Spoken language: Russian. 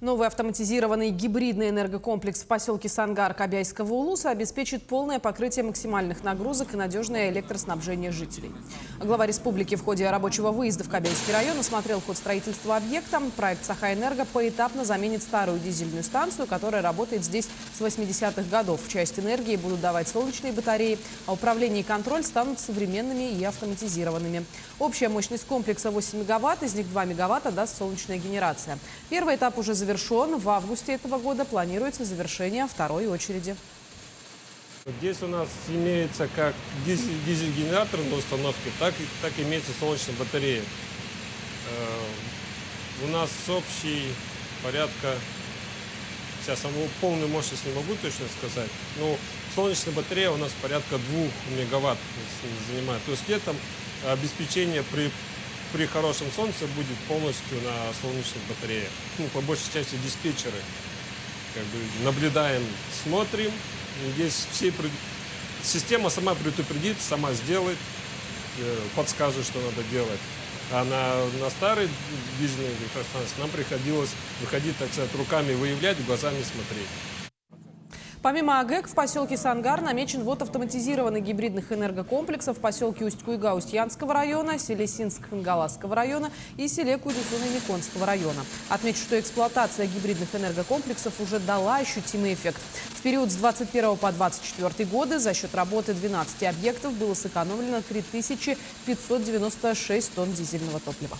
Новый автоматизированный гибридный энергокомплекс в поселке Сангар Кабяйского улуса обеспечит полное покрытие максимальных нагрузок и надежное электроснабжение жителей. Глава республики в ходе рабочего выезда в Кабяйский район осмотрел ход строительства объекта. Проект Сахаэнерго поэтапно заменит старую дизельную станцию, которая работает здесь с 80-х годов. Часть энергии будут давать солнечные батареи, а управление и контроль станут современными и автоматизированными. Общая мощность комплекса 8 мегаватт, из них 2 мегаватта даст солнечная генерация. Первый этап уже завершен. В августе этого года планируется завершение второй очереди. Здесь у нас имеется как дизель-генератор на установке, так имеется солнечная батарея. У нас общий порядка, сейчас полную мощность не могу точно сказать, но солнечная батарея у нас порядка 2 мегаватт занимает. То есть летом обеспечение при хорошем солнце будет полностью на солнечных батареях. По большей части диспетчеры. Наблюдаем, смотрим. Здесь система сама предупредит, сама сделает, подскажет, что надо делать. А на старой дизельной электростанции нам приходилось выходить, так сказать, руками выявлять, глазами смотреть. Помимо АГЭК в поселке Сангар намечен ввод автоматизированных гибридных энергокомплексов в поселке Усть-Куйга Устьянского района, селе Синск-Хангаласского района и селе Кудюсуна-Миконского района. Отмечу, что эксплуатация гибридных энергокомплексов уже дала ощутимый эффект. В период с 21 по 24 годы за счет работы 12 объектов было сэкономлено 3596 тонн дизельного топлива.